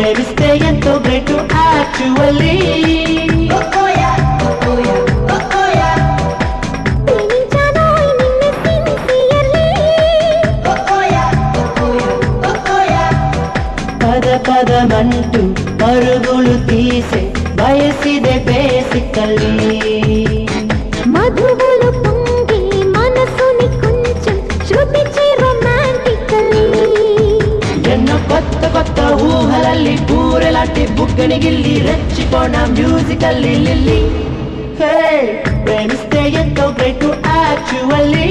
ప్రేమిస్తే ఎంతో great actually పద పదమంటూ పరుగులు తీసే వయసిదే బేసికల్లీ మధువులు పొంగి మనసుని కొంచెం శృతించే రొమాంటికల్లీ ఎన్నో కొత్త కొత్త ఊహలಲ್ಲಿ పూరెలాంటి బుగ్గని గిల్లి రెచ్చిపోన మ్యూజికల్లీ లిల్లీ ప్రేమిస్తే ఎంతో గ్రేట్ యాక్చువల్లీ